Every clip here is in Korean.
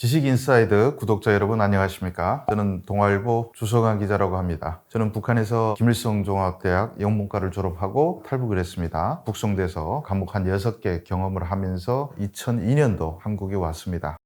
지식인사이드 구독자 여러분 안녕하십니까? 저는 동아일보 주성환 기자라고 합니다. 저는 북한에서 김일성 종합대학 영문과를 졸업하고 탈북을 했습니다. 북송돼서 감옥 한 6개 경험을 하면서 2002년도 한국에 왔습니다.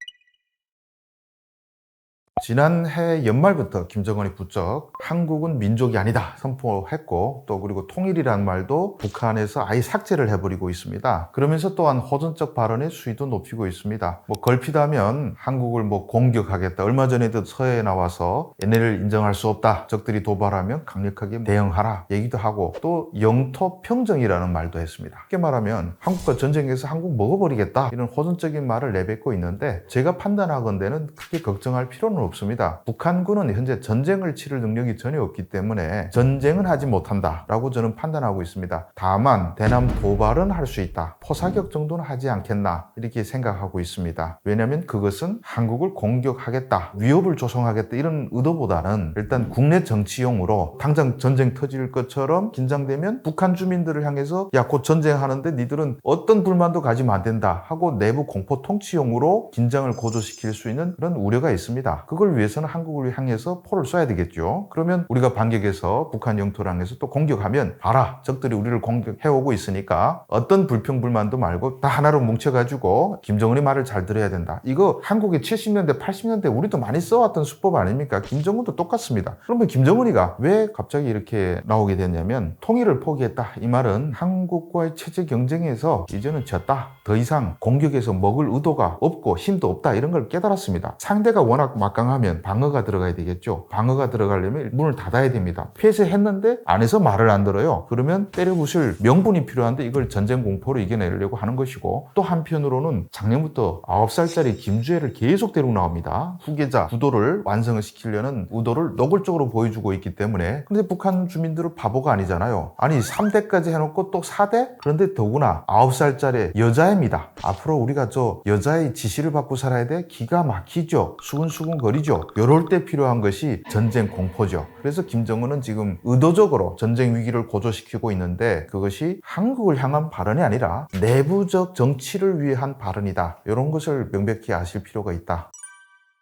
지난해 연말부터 김정은이 부쩍 한국은 민족이 아니다 선포했고 또 그리고 통일이라는 말도 북한에서 아예 삭제를 해버리고 있습니다. 그러면서 또한 호전적 발언의 수위도 높이고 있습니다. 걸핏하면 한국을 공격하겠다. 얼마 전에도 서해에 나와서 얘네를 인정할 수 없다. 적들이 도발하면 강력하게 대응하라 얘기도 하고 또 영토 평정이라는 말도 했습니다. 쉽게 말하면 한국과 전쟁에서 한국 먹어버리겠다 이런 호전적인 말을 내뱉고 있는데 제가 판단하건대는 크게 걱정할 필요는 없습니다. 북한군은 현재 전쟁을 치를 능력이 전혀 없기 때문에 전쟁은 하지 못한다라고 저는 판단하고 있습니다. 다만 대남 도발은 할 수 있다. 포사격 정도는 하지 않겠나 이렇게 생각하고 있습니다. 왜냐하면 그것은 한국을 공격하겠다, 위협을 조성하겠다 이런 의도보다는 일단 국내 정치용으로 당장 전쟁 터질 것처럼 긴장되면 북한 주민들을 향해서 야 곧 전쟁하는데 니들은 어떤 불만도 가지면 안 된다 하고 내부 공포 통치용으로 긴장을 고조시킬 수 있는 그런 우려가 있습니다. 그걸 위해서는 한국을 향해서 포를 쏴야 되겠죠. 그러면 우리가 반격해서 북한 영토를 향해서 또 공격하면 봐라 적들이 우리를 공격해오고 있으니까 어떤 불평불만도 말고 다 하나로 뭉쳐가지고 김정은의 말을 잘 들어야 된다. 이거 한국의 70년대 80년대 우리도 많이 써왔던 수법 아닙니까? 김정은도 똑같습니다. 그러면 김정은이가 왜 갑자기 이렇게 나오게 됐냐면 통일을 포기했다. 이 말은 한국과의 체제 경쟁에서 이제는 졌다. 더 이상 공격에서 먹을 의도가 없고 힘도 없다. 이런 걸 깨달았습니다. 상대가 워낙 막강하면 방어가 들어가야 되겠죠. 방어가 들어가려면 문을 닫아야 됩니다. 폐쇄했는데 안에서 말을 안 들어요. 그러면 때려부술 명분이 필요한데 이걸 전쟁 공포로 이겨내려고 하는 것이고 또 한편으로는 작년부터 9살짜리 김주애를 계속 데리고 나옵니다. 후계자 구도를 완성을 시키려는 의도를 노골적으로 보여주고 있기 때문에 근데 북한 주민들은 바보가 아니잖아요. 아니 3대까지 해놓고 또 4대? 그런데 더구나 9살짜리 여자입니다. 앞으로 우리가 저 여자의 지시를 받고 살아야 돼? 기가 막히죠. 수근수근 거리죠. 이럴 때 필요한 것이 전쟁 공포죠. 그래서 김정은은 지금 의도적으로 전쟁 위기를 고조시키고 있는데 그것이 한국을 향한 발언이 아니라 내부적 정치를 위한 발언이다. 이런 것을 명백히 아실 필요가 있다.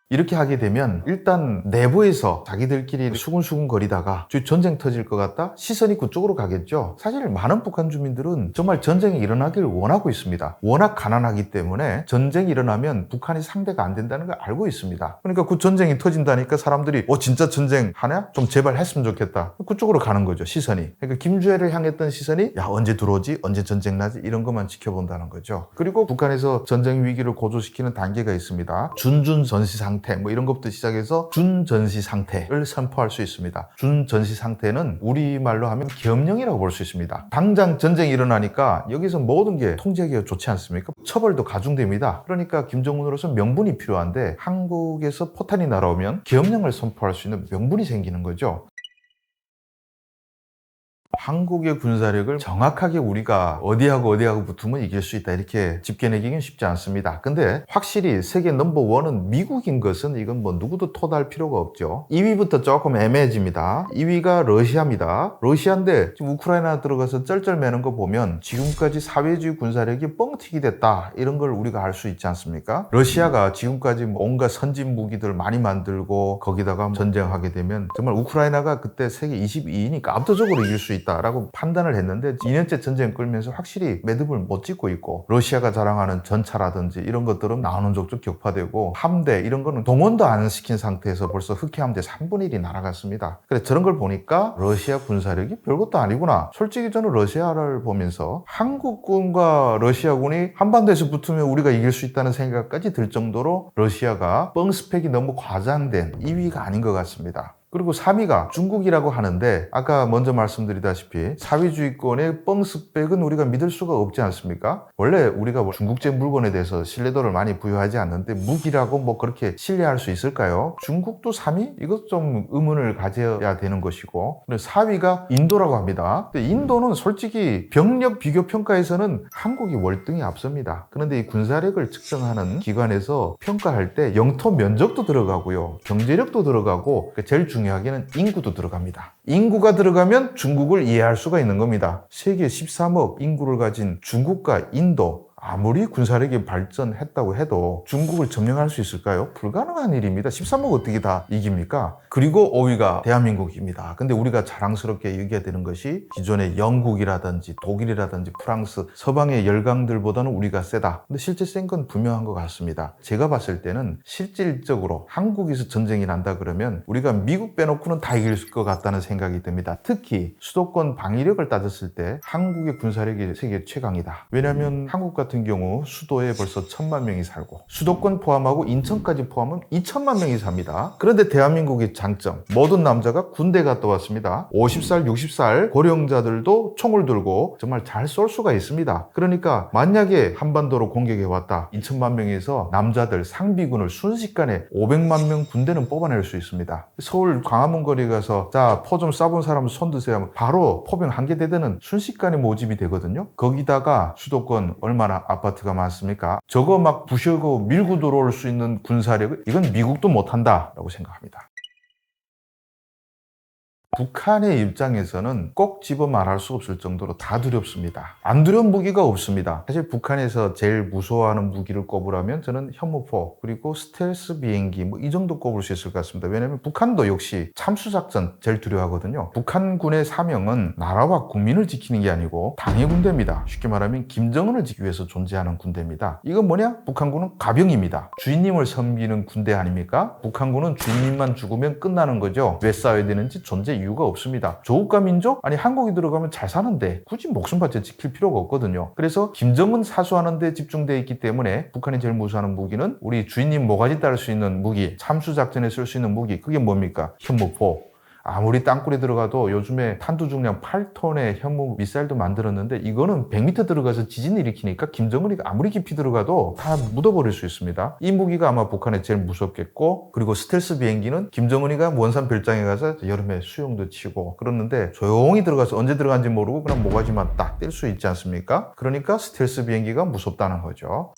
이렇게 하게 되면 일단 내부에서 자기들끼리 수근수근 거리다가 전쟁 터질 것 같다? 시선이 그쪽으로 가겠죠. 사실 많은 북한 주민들은 정말 전쟁이 일어나기를 원하고 있습니다. 워낙 가난하기 때문에 전쟁이 일어나면 북한이 상대가 안 된다는 걸 알고 있습니다. 그러니까 그 전쟁이 터진다니까 사람들이 진짜 전쟁 하냐? 좀 제발 했으면 좋겠다. 그쪽으로 가는 거죠. 시선이. 그러니까 김주애를 향했던 시선이 야 언제 들어오지? 언제 전쟁 나지? 이런 것만 지켜본다는 거죠. 그리고 북한에서 전쟁 위기를 고조시키는 단계가 있습니다. 준전시 상태 이런 것부터 시작해서 준전시 상태를 선포할 수 있습니다. 준전시 상태는 우리말로 하면 계엄령이라고 볼 수 있습니다. 당장 전쟁이 일어나니까 여기서 모든 게 통제하기가 좋지 않습니까? 처벌도 가중됩니다. 그러니까 김정은으로서 명분이 필요한데 한국에서 포탄이 날아오면 계엄령을 선포할 수 있는 명분이 생기는 거죠. 한국의 군사력을 정확하게 우리가 어디하고 붙으면 이길 수 있다 이렇게 집계내기는 쉽지 않습니다. 근데 확실히 세계 넘버원은 미국인 것은 이건 누구도 토달할 필요가 없죠. 2위부터 조금 애매해집니다. 2위가 러시아입니다. 러시아인데 지금 우크라이나 들어가서 쩔쩔매는 거 보면 지금까지 사회주의 군사력이 뻥튀기 됐다 이런 걸 우리가 알 수 있지 않습니까? 러시아가 지금까지 온갖 선진 무기들 많이 만들고 거기다가 전쟁하게 되면 정말 우크라이나가 그때 세계 22위니까 압도적으로 이길 수 있다 라고 판단을 했는데 2년째 전쟁 끌면서 확실히 매듭을 못 짓고 있고 러시아가 자랑하는 전차라든지 이런 것들은 나오는 족족 격파되고 함대 이런 거는 동원도 안 시킨 상태에서 벌써 흑해함대 3분의 1이 날아갔습니다. 그래서 저런 걸 보니까 러시아 군사력이 별것도 아니구나. 솔직히 저는 러시아를 보면서 한국군과 러시아군이 한반도에서 붙으면 우리가 이길 수 있다는 생각까지 들 정도로 러시아가 뻥 스펙이 너무 과장된 2위가 아닌 것 같습니다. 그리고 3위가 중국이라고 하는데 아까 먼저 말씀드리다시피 사회주의권의 뻥스펙은 우리가 믿을 수가 없지 않습니까? 원래 우리가 중국제 물건에 대해서 신뢰도를 많이 부여하지 않는데 무기라고 그렇게 신뢰할 수 있을까요? 중국도 3위? 이것 좀 의문을 가져야 되는 것이고 4위가 인도라고 합니다. 근데 인도는 솔직히 병력 비교 평가에서는 한국이 월등히 앞섭니다. 그런데 이 군사력을 측정하는 기관에서 평가할 때 영토 면적도 들어가고요. 경제력도 들어가고 제일 중요하게는 인구도 들어갑니다. 인구가 들어가면 중국을 이해할 수가 있는 겁니다. 세계 13억 인구를 가진 중국과 인도 아무리 군사력이 발전했다고 해도 중국을 점령할 수 있을까요? 불가능한 일입니다. 13억 어떻게 다 이깁니까? 그리고 5위가 대한민국입니다. 근데 우리가 자랑스럽게 얘기해야 되는 것이 기존의 영국이라든지 독일이라든지 프랑스, 서방의 열강들보다는 우리가 세다. 근데 실제 센 건 분명한 것 같습니다. 제가 봤을 때는 실질적으로 한국에서 전쟁이 난다 그러면 우리가 미국 빼놓고는 다 이길 것 같다는 생각이 듭니다. 특히 수도권 방위력을 따졌을 때 한국의 군사력이 세계 최강이다. 왜냐하면 한국 같은 경우 수도에 벌써 1,000만 명이 살고 수도권 포함하고 인천까지 포함하면 2,000만 명이 삽니다. 그런데 대한민국의 장점, 모든 남자가 군대 갔다 왔습니다. 50살, 60살 고령자들도 총을 들고 정말 잘 쏠 수가 있습니다. 그러니까 만약에 한반도로 공격해 왔다. 2,000만 명에서 남자들 상비군을 순식간에 500만 명 군대는 뽑아낼 수 있습니다. 서울 광화문 거리 가서 자, 포 좀 쏴본 사람 손 드세요 하면 바로 포병 한 개 대대는 순식간에 모집이 되거든요. 거기다가 수도권 얼마나 아파트가 많습니까? 저거 막 부셔고 밀고 들어올 수 있는 군사력을 이건 미국도 못한다라고 생각합니다. 북한의 입장에서는 꼭 집어 말할 수 없을 정도로 다 두렵습니다. 안 두려운 무기가 없습니다. 사실 북한에서 제일 무서워하는 무기를 꼽으라면 저는 현무포 그리고 스텔스 비행기 이 정도 꼽을 수 있을 것 같습니다. 왜냐하면 북한도 역시 참수작전 제일 두려워하거든요. 북한군의 사명은 나라와 국민을 지키는 게 아니고 당의 군대입니다. 쉽게 말하면 김정은을 지키기 위해서 존재하는 군대입니다. 이건 뭐냐? 북한군은 가병입니다. 주인님을 섬기는 군대 아닙니까? 북한군은 주인님만 죽으면 끝나는 거죠. 왜 싸워야 되는지 존재 이유가 없습니다. 조국과 민족? 아니 한국이 들어가면 잘 사는데 굳이 목숨 바쳐 지킬 필요가 없거든요. 그래서 김정은 사수하는 데 집중되어 있기 때문에 북한이 제일 무서워하는 무기는 우리 주인님 모가지 딸 수 있는 무기, 참수작전에 쓸 수 있는 무기, 그게 뭡니까? 현무포. 아무리 땅굴에 들어가도 요즘에 탄두 중량 8톤의 현무 미사일도 만들었는데 이거는 100m 들어가서 지진을 일으키니까 김정은이 아무리 깊이 들어가도 다 묻어버릴 수 있습니다. 이 무기가 아마 북한에 제일 무섭겠고, 그리고 스텔스 비행기는 김정은이가 원산 별장에 가서 여름에 수영도 치고 그러는데 조용히 들어가서 언제 들어간지 모르고 그냥 모가지만 딱 뗄 수 있지 않습니까? 그러니까 스텔스 비행기가 무섭다는 거죠.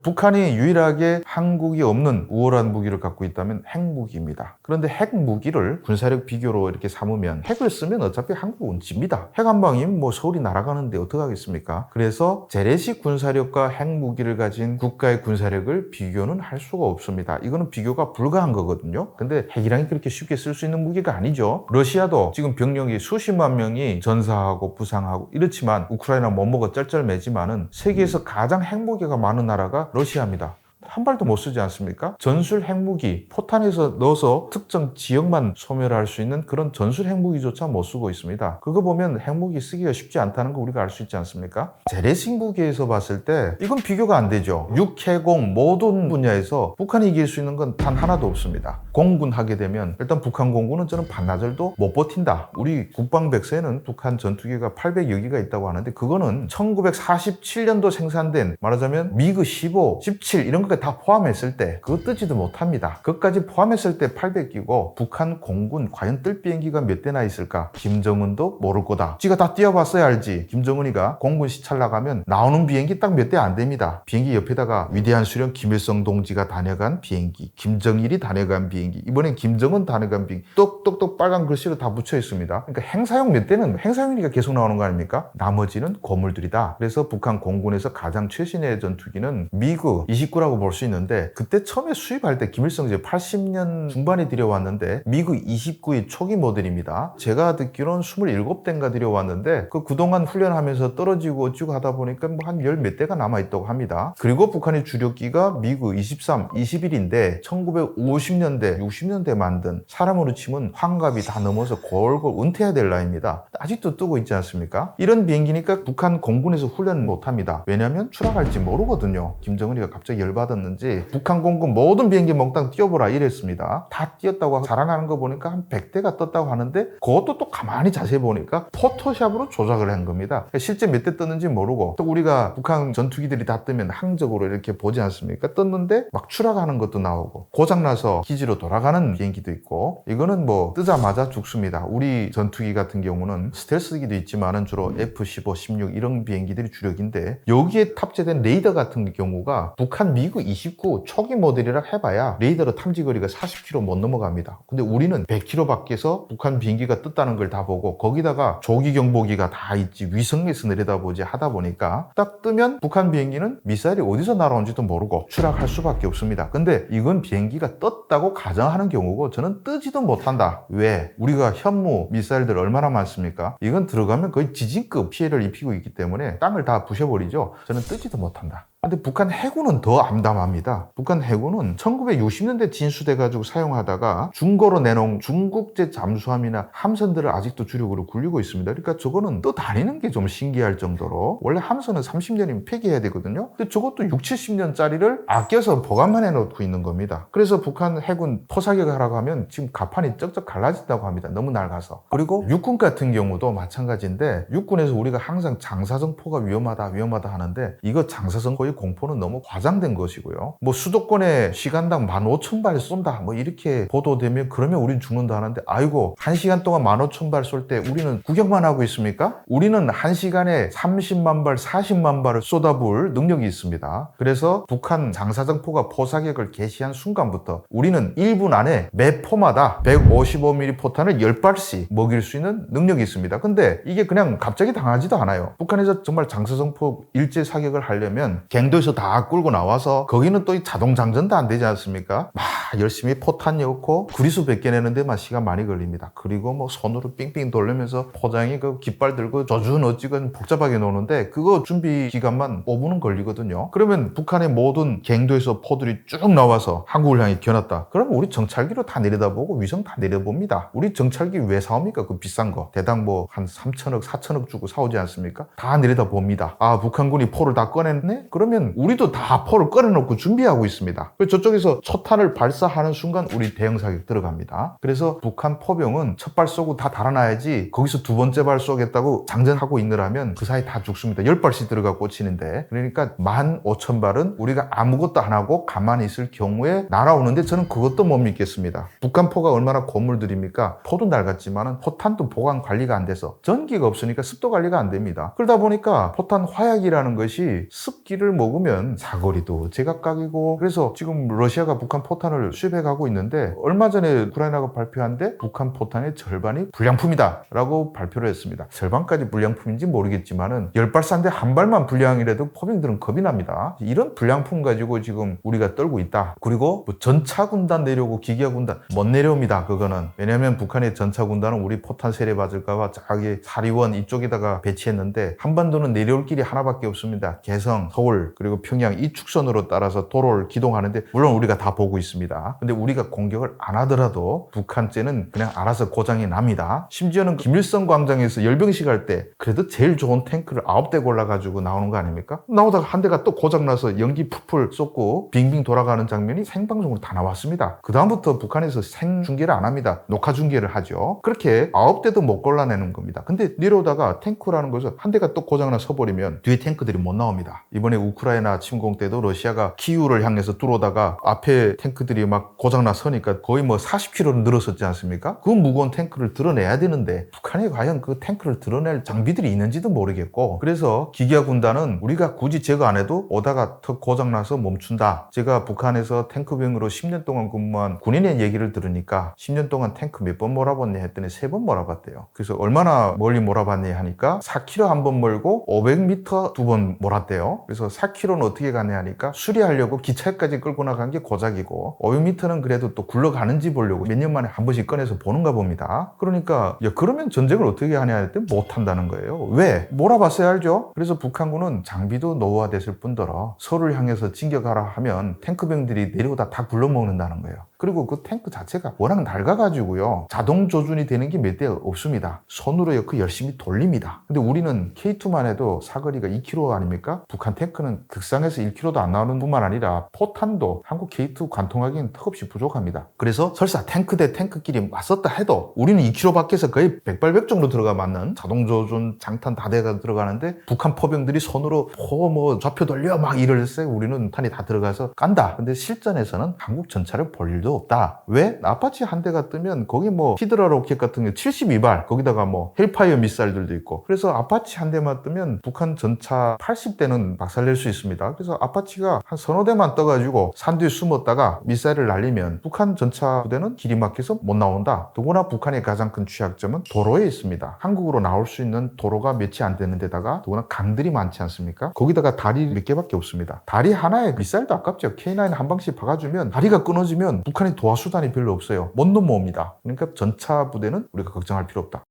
북한이 유일하게 한국이 없는 우월한 무기를 갖고 있다면 핵무기입니다. 그런데 핵무기를 군사력 비교로 이렇게 삼으면 핵을 쓰면 어차피 한국은 집니다. 핵 한 방이면 뭐 서울이 날아가는데 어떡하겠습니까? 그래서 재래식 군사력과 핵무기를 가진 국가의 군사력을 비교는 할 수가 없습니다. 이거는 비교가 불가한 거거든요. 근데 핵이랑이 그렇게 쉽게 쓸 수 있는 무기가 아니죠. 러시아도 지금 병력이 수십만 명이 전사하고 부상하고 이렇지만 우크라이나 못 먹어 쩔쩔매지만은 세계에서 가장 핵무기가 많은 나라가 러시아입니다. 한 발도 못 쓰지 않습니까? 전술 핵무기, 포탄에서 넣어서 특정 지역만 소멸할 수 있는 그런 전술 핵무기조차 못 쓰고 있습니다. 그거 보면 핵무기 쓰기가 쉽지 않다는 거 우리가 알 수 있지 않습니까? 재래식 무기에서 봤을 때 이건 비교가 안 되죠. 육해공 모든 분야에서 북한이 이길 수 있는 건 단 하나도 없습니다. 공군 하게 되면 일단 북한 공군은 저는 반나절도 못 버틴다. 우리 국방백서에는 북한 전투기가 800여 기가 있다고 하는데 그거는 1947년도 생산된 말하자면 미그 15, 17 이런 거 다 포함했을 때 그거 뜨지도 못합니다. 그것까지 포함했을 때 800기고 북한 공군 과연 뜰 비행기가 몇 대나 있을까? 김정은도 모를 거다. 지가 다 뛰어봤어야 알지. 김정은이가 공군 시찰 나가면 나오는 비행기 딱 몇 대 안 됩니다. 비행기 옆에다가 위대한 수령 김일성 동지가 다녀간 비행기, 김정일이 다녀간 비행기, 이번엔 김정은 다녀간 비행기 똑똑똑 빨간 글씨로 다 붙여 있습니다. 그러니까 행사용 몇 대는 행사용이니까 계속 나오는 거 아닙니까? 나머지는 고물들이다. 그래서 북한 공군에서 가장 최신의 전투기는 미그 29라고 볼 수 있는데 그때 처음에 수입할 때 김일성 이제 80년 중반에 들여왔는데 미그 29의 초기 모델입니다. 제가 듣기로는 27대인가 들여왔는데 그동안 훈련하면서 떨어지고 어찌고 하다 보니까 뭐 한 열 몇 대가 남아있다고 합니다. 그리고 북한의 주력기가 미그 23, 21인데 1950년대, 60년대 만든 사람으로 치면 환갑이 다 넘어서 골골 은퇴해야 될 나이입니다. 아직도 뜨고 있지 않습니까? 이런 비행기니까 북한 공군에서 훈련 못합니다. 왜냐하면 추락할지 모르거든요. 김정은이가 갑자기 열받았는지 북한 공군 모든 비행기 몽땅 띄워보라 이랬습니다. 다 띄었다고 자랑하는 거 보니까 한 100대가 떴다고 하는데 그것도 또 가만히 자세히 보니까 포토샵으로 조작을 한 겁니다. 실제 몇 대 떴는지 모르고 또 우리가 북한 전투기들이 다 뜨면 항적으로 이렇게 보지 않습니까? 떴는데 막 추락하는 것도 나오고 고장나서 기지로 돌아가는 비행기도 있고 이거는 뭐 뜨자마자 죽습니다. 우리 전투기 같은 경우는 스텔스기도 있지만은 주로 F-15, 16 이런 비행기들이 주력인데 여기에 탑재된 레이더 같은 경우가 북한 미그 29 초기 모델이라 해봐야 레이더로 탐지거리가 40km 못 넘어갑니다. 근데 우리는 100km 밖에서 북한 비행기가 떴다는 걸 다 보고 거기다가 조기 경보기가 다 있지 위성에서 내려다보지 하다 보니까 딱 뜨면 북한 비행기는 미사일이 어디서 날아온지도 모르고 추락할 수밖에 없습니다. 근데 이건 비행기가 떴다고 가정하는 경우고 저는 뜨지도 못한다. 왜? 우리가 현무 미사일들 얼마나 많습니까? 이건 들어가면 거의 지진급 피해를 입히고 있기 때문에 땅을 다 부셔버리죠. 저는 뜨지도 못한다. 근데 북한 해군은 더 암담합니다. 북한 해군은 1960년대 진수돼가지고 사용하다가 중고로 내놓은 중국제 잠수함이나 함선들을 아직도 주력으로 굴리고 있습니다. 그러니까 저거는 떠다니는 게 좀 신기할 정도로 원래 함선은 30년이면 폐기해야 되거든요. 근데 저것도 6, 70년짜리를 아껴서 보관만 해놓고 있는 겁니다. 그래서 북한 해군 포사격을 하라고 하면 지금 가판이 쩍쩍 갈라진다고 합니다. 너무 낡아서. 그리고 육군 같은 경우도 마찬가지인데 육군에서 우리가 항상 장사정포가 위험하다 하는데 이거 장사정포의 공포는 너무 과장된 것이고요. 뭐 수도권에 시간당 15,000발 쏜다 뭐 이렇게 보도되면 그러면 우린 죽는다 하는데 아이고 1시간 동안 15,000발 쏠 때 우리는 구경만 하고 있습니까? 우리는 1시간에 30만 발 40만 발을 쏟아부을 능력이 있습니다. 그래서 북한 장사정포가 포사격을 개시한 순간부터 우리는 1분 안에 매 포마다 155mm 포탄을 10발씩 먹일 수 있는 능력이 있습니다. 근데 이게 그냥 갑자기 당하지도 않아요. 북한에서 정말 장사정포 일제 사격을 하려면 갱도에서 다 끌고 나와서 거기는 또 자동 장전도 안 되지 않습니까? 막 열심히 포탄 넣고 구리수 벗겨내는 데만 시간 많이 걸립니다. 그리고 뭐 손으로 삥삥 돌리면서 포장이 그 깃발 들고 조준 어찌건 복잡하게 노는데 그거 준비 기간만 5분은 걸리거든요. 그러면 북한의 모든 갱도에서 포들이 쭉 나와서 한국을 향해 겨눴다. 그러면 우리 정찰기로 다 내려다보고 위성 다 내려봅니다. 우리 정찰기 왜 사옵니까? 그 비싼 거. 대당 뭐 한 3천억, 4천억 주고 사오지 않습니까? 다 내려다봅니다. 아, 북한군이 포를 다 꺼냈네? 그러면 우리도 다 포를 꺼내놓고 준비하고 있습니다. 저쪽에서 초탄을 발사하는 순간 우리 대형사격 들어갑니다. 그래서 북한 포병은 첫 발 쏘고 다 달아나야지 거기서 두 번째 발 쏘겠다고 장전하고 있느라면 그 사이 다 죽습니다. 10발씩 들어가 꽂히는데 그러니까 15,000발은 우리가 아무것도 안 하고 가만히 있을 경우에 날아오는데 저는 그것도 못 믿겠습니다. 북한 포가 얼마나 고물들입니까? 포도 낡았지만 포탄도 보관 관리가 안 돼서 전기가 없으니까 습도 관리가 안 됩니다. 그러다 보니까 포탄 화약이라는 것이 습기를 먹으면 사거리도 제각각이고 그래서 지금 러시아가 북한 포탄을 수입해가고 있는데 얼마 전에 우크라이나가 발표한데 북한 포탄의 절반이 불량품이다 라고 발표를 했습니다. 절반까지 불량품인지 모르겠지만은 10발 싼데 한 발만 불량이라도 포병들은 겁이 납니다. 이런 불량품 가지고 지금 우리가 떨고 있다. 그리고 뭐 전차군단 내려오고 기계군단 못 내려옵니다. 그거는 왜냐하면 북한의 전차군단은 우리 포탄 세례 받을까봐 자기 사리원 이쪽에다가 배치했는데 한반도는 내려올 길이 하나밖에 없습니다. 개성, 서울 그리고 평양 이 축선으로 따라서 도로를 기동하는데 물론 우리가 다 보고 있습니다. 근데 우리가 공격을 안 하더라도 북한제는 그냥 알아서 고장이 납니다. 심지어는 김일성 광장에서 열병식 할 때 그래도 제일 좋은 탱크를 9대 골라가지고 나오는 거 아닙니까? 나오다가 한 대가 또 고장나서 연기 풀풀 쏟고 빙빙 돌아가는 장면이 생방송으로 다 나왔습니다. 그 다음부터 북한에서 생중계를 안 합니다. 녹화 중계를 하죠. 그렇게 9대도 못 골라내는 겁니다. 근데 내려오다가 탱크라는 것은 한 대가 또 고장나 서버리면 뒤에 탱크들이 못 나옵니다. 이번에 우크라이나 침공 때도 러시아가 키우를 향해서 뚫어다가 앞에 탱크들이 막 고장나 서니까 거의 뭐 40km로 늘었었지 않습니까? 그 무거운 탱크를 드러내야 되는데 북한이 과연 그 탱크를 드러낼 장비들이 있는지도 모르겠고 그래서 기계화 군단은 우리가 굳이 제거 안 해도 오다가 턱 고장나서 멈춘다. 제가 북한에서 탱크병으로 10년 동안 근무한 군인의 얘기를 들으니까 10년 동안 탱크 몇 번 몰아봤냐 했더니 3번 몰아봤대요. 그래서 얼마나 멀리 몰아봤냐 하니까 4km 한 번 몰고 500m 2번 몰았대요. 그래서 4km는 어떻게 가냐 하니까 수리하려고 기차까지 끌고 나간 게 고작이고 500m는 그래도 또 굴러가는지 보려고 몇 년 만에 한 번씩 꺼내서 보는가 봅니다. 그러니까 야 그러면 전쟁을 어떻게 하냐 했더니 못한다는 거예요. 왜? 몰아봤어야 알죠? 그래서 북한군은 장비도 노후화됐을 뿐더러 서울을 향해서 진격하라 하면 탱크병들이 내려오다 다 굴러먹는다는 거예요. 그리고 그 탱크 자체가 워낙 낡아가지고요. 자동 조준이 되는 게 몇 대 없습니다. 손으로 그 열심히 돌립니다. 근데 우리는 K2만 해도 사거리가 2km 아닙니까? 북한 탱크는 극상에서 1km도 안 나오는 뿐만 아니라 포탄도 한국 K2 관통하기는 턱없이 부족합니다. 그래서 설사 탱크 대 탱크끼리 맞섰다 해도 우리는 2km 밖에서 거의 백발백 정도 들어가 맞는 자동 조준 장탄 다 돼가 들어가는데 북한 포병들이 손으로 뭐 좌표 돌려 막 이럴 때 우리는 탄이 다 들어가서 깐다. 근데 실전에서는 한국 전차를 볼 일도 별로 없다. 왜? 아파치 한 대가 뜨면 거기 뭐 히드라 로켓 같은 게 72발, 거기다가 뭐 헬파이어 미사일들도 있고, 그래서 아파치 한 대만 뜨면 북한 전차 80대는 박살낼 수 있습니다. 그래서 아파치가 한 서너 대만 떠가지고 산 뒤에 숨었다가 미사일을 날리면 북한 전차 부대는 길이 막혀서 못 나온다. 더구나 북한의 가장 큰 취약점은 도로에 있습니다. 한국으로 나올 수 있는 도로가 몇이 안 되는 데다가 더구나 강들이 많지 않습니까? 거기다가 다리 몇 개밖에 없습니다. 다리 하나에 미사일도 아깝죠. K9 한 방씩 박아주면 다리가 끊어지면 북한의 도하 수단이 별로 없어요. 못 넘어옵니다. 그러니까 전차 부대는 우리가 걱정할 필요 없다.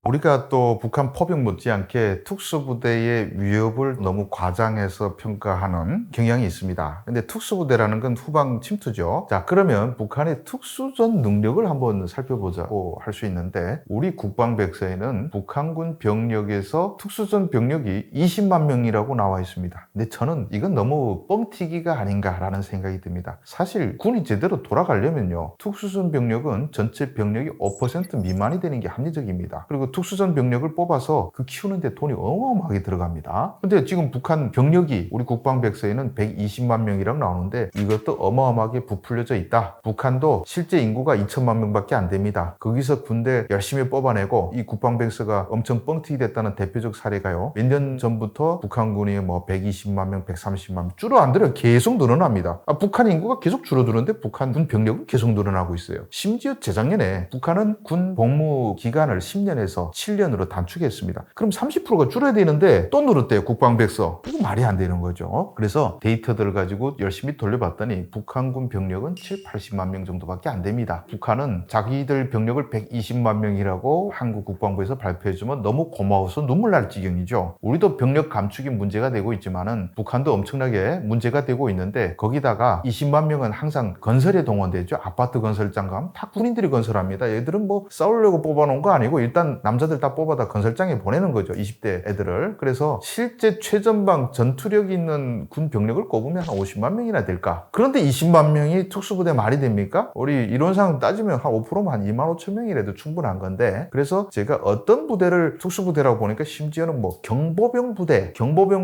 우리가 또 북한 포병 못지않게 특수부대의 위협을 너무 과장해서 평가하는 경향이 있습니다. 근데 특수부대라는 건 후방 침투죠. 자, 그러면 북한의 특수전 능력을 한번 살펴보자고 할 수 있는데, 우리 국방백서에는 북한군 병력에서 특수전 병력이 20만 명이라고 나와 있습니다. 근데 저는 이건 너무 뻥튀기가 아닌가라는 생각이 듭니다. 사실 군이 제대로 돌아가려면요, 특수전 병력은 전체 병력이 5% 미만이 되는 게 합리적입니다. 그리고 특수전 병력을 뽑아서 그 키우는데 돈이 어마어마하게 들어갑니다. 근데 지금 북한 병력이 우리 국방백서에는 120만 명이라고 나오는데 이것도 어마어마하게 부풀려져 있다. 북한도 실제 인구가 2천만 명밖에 안 됩니다. 거기서 군대 열심히 뽑아내고, 이 국방백서가 엄청 뻥튀기 됐다는 대표적 사례가요, 몇 년 전부터 북한군이 뭐 120만 명, 130만 명 줄어 안 들어요. 계속 늘어납니다. 북한 인구가 계속 줄어드는데 북한 군 병력은 계속 늘어나고 있어요. 심지어 재작년에 북한은 군 복무 기간을 10년에서 7년으로 단축했습니다. 그럼 30%가 줄어야 되는데 또 늘었대요, 국방백서. 이거 말이 안 되는 거죠. 그래서 데이터들을 가지고 열심히 돌려봤더니 북한군 병력은 7, 80만 명 정도밖에 안 됩니다. 북한은 자기들 병력을 120만 명이라고 한국 국방부에서 발표해주면 너무 고마워서 눈물 날 지경이죠. 우리도 병력 감축이 문제가 되고 있지만은 북한도 엄청나게 문제가 되고 있는데, 거기다가 20만 명은 항상 건설에 동원되죠. 아파트 건설장 가면 다 군인들이 건설합니다. 얘들은 뭐 싸우려고 뽑아놓은 거 아니고 일단 남자들 다 뽑아다 건설장에 보내는 거죠, 20대 애들을. 그래서 실제 최전방 전투력이 있는 군 병력을 꼽으면 한 50만 명이나 될까? 그런데 20만 명이 특수부대 말이 됩니까? 우리 이론상 따지면 한 5%면 한 2만 5천 명이라도 충분한 건데, 그래서 제가 어떤 부대를 특수부대라고 보니까 심지어는 뭐 경보병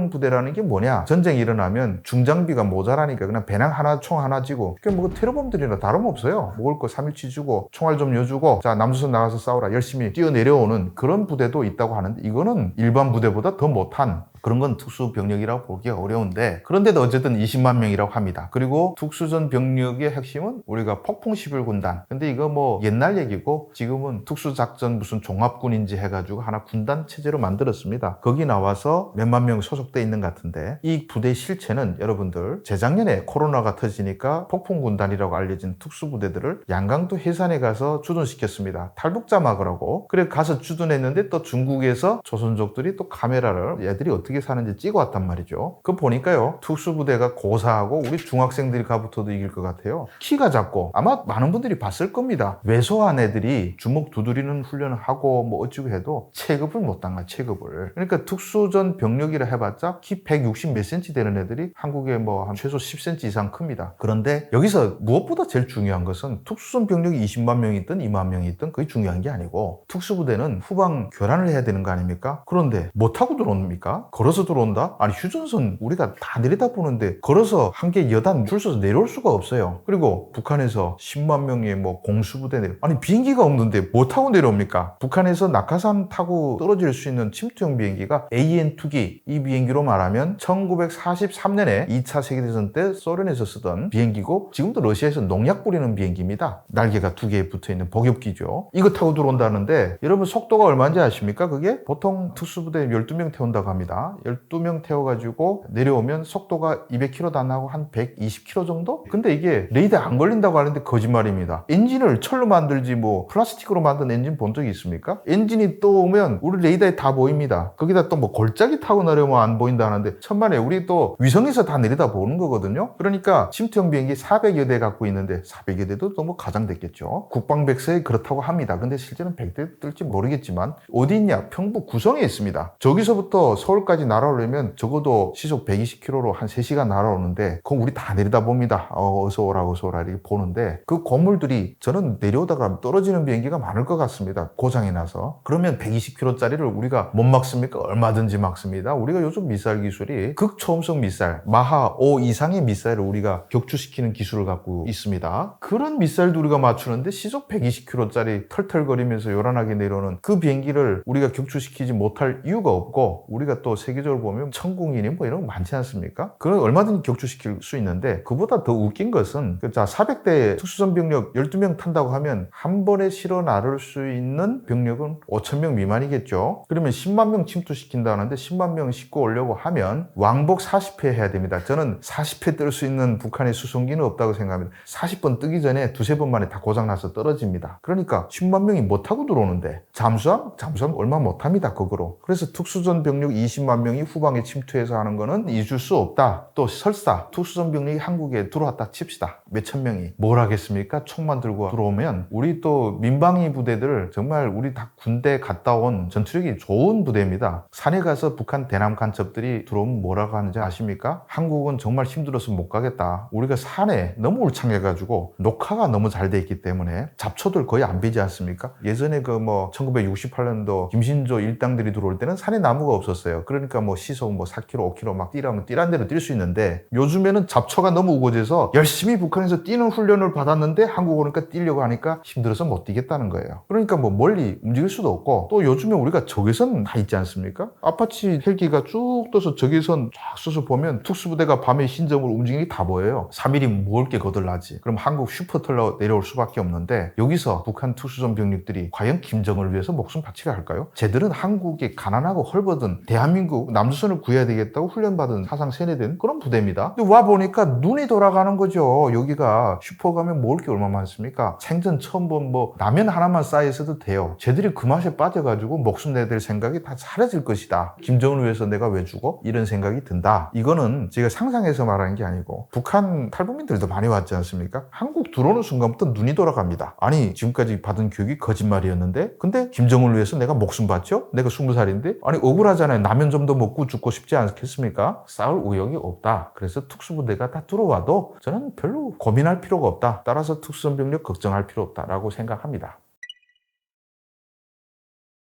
부대라는 게 뭐냐? 전쟁이 일어나면 중장비가 모자라니까 그냥 배낭 하나, 총 하나 쥐고, 그게 뭐 테러범들이나 다름없어요. 먹을 거 3일치 주고 총알 좀 여주고, 자, 남조선 나가서 싸우라, 열심히 뛰어내려오는 그런 부대도 있다고 하는데, 이거는 일반 부대보다 더 못한 그런 건 특수병력이라고 보기가 어려운데, 그런데도 어쨌든 20만 명이라고 합니다. 그리고 특수전 병력의 핵심은 우리가 폭풍11군단. 근데 이거 뭐 옛날 얘기고, 지금은 특수작전 무슨 종합군인지 해가지고 하나 군단 체제로 만들었습니다. 거기 나와서 몇만 명 소속돼 있는 것 같은데, 이 부대 실체는 여러분들, 재작년에 코로나가 터지니까 폭풍군단이라고 알려진 특수부대들을 양강도 해산에 가서 주둔시켰습니다. 탈북자막으라고. 그래 가서 주둔했는데 또 중국에서 조선족들이 또 카메라를 얘들이 어떻게 사는지 찍어왔단 말이죠. 그거 보니까요, 특수부대가 고사하고 우리 중학생들이 가붙어도 이길 것 같아요. 키가 작고, 아마 많은 분들이 봤을 겁니다. 왜소한 애들이 주먹 두드리는 훈련을 하고 뭐 어찌고 해도 체급을 못 당가, 체급을. 그러니까 특수전 병력이라 해봤자 키 160 몇 cm 되는 애들이 한국에 뭐 한 최소 10cm 이상 큽니다. 그런데 여기서 무엇보다 제일 중요한 것은 특수전 병력이 20만 명이 있든 2만 명이 있든 그게 중요한 게 아니고, 특수부대는 후방 교란을 해야 되는 거 아닙니까? 그런데 못 타고 들어옵니까? 걸어서 들어온다? 아니, 휴전선 우리가 다 내려다보는데 걸어서 한 개 여단 줄 서서 내려올 수가 없어요. 그리고 북한에서 10만 명의 뭐 공수부대 아니, 비행기가 없는데 뭐 타고 내려옵니까? 북한에서 낙하산 타고 떨어질 수 있는 침투형 비행기가 AN2기, 이 비행기로 말하면 1943년에 2차 세계대전 때 소련에서 쓰던 비행기고, 지금도 러시아에서 농약 뿌리는 비행기입니다. 날개가 2개 붙어있는 복엽기죠. 이거 타고 들어온다는데, 여러분 속도가 얼마인지 아십니까? 그게 보통 특수부대 12명 태운다고 합니다. 12명 태워가지고 내려오면 속도가 200km도 안 나고 한 120km 정도? 근데 이게 레이더에 안 걸린다고 하는데 거짓말입니다. 엔진을 철로 만들지 뭐 플라스틱으로 만든 엔진 본 적이 있습니까? 엔진이 또 오면 우리 레이더에 다 보입니다. 거기다 또 뭐 골짜기 타고 내려오면 안 보인다 하는데, 천만에 우리 또 위성에서 다 내려다 보는 거거든요. 그러니까 침투형 비행기 400여 대 갖고 있는데 400여 대도 너무 가장됐겠죠. 국방백서에 그렇다고 합니다. 근데 실제는 100대 뜰지 모르겠지만, 어디 있냐? 평북 구성에 있습니다. 저기서부터 서울까지 북한까지 날아오려면 적어도 시속 120km로 한 3시간 날아오는데 그건 우리 다 내리다 봅니다. 어서 오라 이렇게 보는데 그 건물들이 저는 내려오다가 떨어지는 비행기가 많을 것 같습니다. 고장이 나서. 그러면 120km짜리를 우리가 못 막습니까? 얼마든지 막습니다. 우리가 요즘 미사일 기술이 극초음속 미사일 마하 5 이상의 미사일을 우리가 격추시키는 기술을 갖고 있습니다. 그런 미사일도 우리가 맞추는데 시속 120km짜리 털털거리면서 요란하게 내려오는 그 비행기를 우리가 격추시키지 못할 이유가 없고, 우리가 또 세계적으로 보면 천궁이니 뭐 이런 거 많지 않습니까? 그걸 얼마든지 격추시킬 수 있는데, 그보다 더 웃긴 것은 자 400대 특수전 병력 12명 탄다고 하면 한 번에 실어 나를 수 있는 병력은 5,000명 미만이겠죠. 그러면 10만 명 침투시킨다는데 10만 명 싣고 오려고 하면 왕복 40회 해야 됩니다. 저는 40회 뜰 수 있는 북한의 수송기는 없다고 생각합니다. 40번 뜨기 전에 두세 번 만에 다 고장나서 떨어집니다. 그러니까 10만 명이 못 타고 들어오는데 잠수함 얼마 못 합니다. 거꾸로. 그래서 특수전 병력 20만 명이 후방에 침투해서 하는 거는 잊을 수 없다. 또 설사 특수전 병력이 한국에 들어왔다 칩시다. 몇천 명이 뭘 하겠습니까? 총만 들고 들어오면 우리 또 민방위 부대들 정말 우리 다 군대 갔다 온 전투력이 좋은 부대입니다. 산에 가서 북한 대남 간첩들이 들어오면 뭐라고 하는지 아십니까? 한국은 정말 힘들어서 못 가겠다. 우리가 산에 너무 울창해가지고 녹화가 너무 잘 돼 있기 때문에 잡초들 거의 안 베지 않습니까? 예전에 1968년도 김신조 일당들이 들어올 때는 산에 나무가 없었어요. 그러니까 시속 4km, 5km 막 뛰라면 뛰란 대로 뛸 수 있는데, 요즘에는 잡초가 너무 우거져서 열심히 북한에서 뛰는 훈련을 받았는데 한국 오니까 뛰려고 하니까 힘들어서 못 뛰겠다는 거예요. 그러니까 멀리 움직일 수도 없고, 또 요즘에 우리가 적외선 다 있지 않습니까? 아파치 헬기가 쭉 떠서 적외선 쫙 쏘서 보면 특수부대가 밤에 흰점으로 움직이는 게 다 보여요. 3일이 모을 게 거들나지. 그럼 한국 슈퍼털러 내려올 수밖에 없는데, 여기서 북한 특수전 병력들이 과연 김정은을 위해서 목숨 바치려 할까요? 쟤들은 한국이 가난하고 헐벗은 대한민국 남조선을 구해야 되겠다고 훈련받은 사상 세뇌된 그런 부대입니다. 근데 와보니까 눈이 돌아가는 거죠. 여기가 슈퍼 가면 먹을 게 얼마나 많습니까? 생전 처음 본 라면 하나만 쌓여있어도 돼요. 쟤들이 그 맛에 빠져가지고 목숨 내야 생각이 다 사라질 것이다. 김정은을 위해서 내가 왜 죽어? 이런 생각이 든다. 이거는 제가 상상해서 말하는 게 아니고 북한 탈북민들도 많이 왔지 않습니까? 한국 들어오는 순간부터 눈이 돌아갑니다. 아니 지금까지 받은 교육이 거짓말이었는데, 근데 김정은을 위해서 내가 목숨 바쳐? 내가 20살인데? 아니 억울하잖아요. 라면 좀 더 먹고 죽고 싶지 않겠습니까? 싸울 의욕이 없다. 그래서 특수부대가 다 들어와도 저는 별로 고민할 필요가 없다. 따라서 특수전병력 걱정할 필요 없다라고 생각합니다.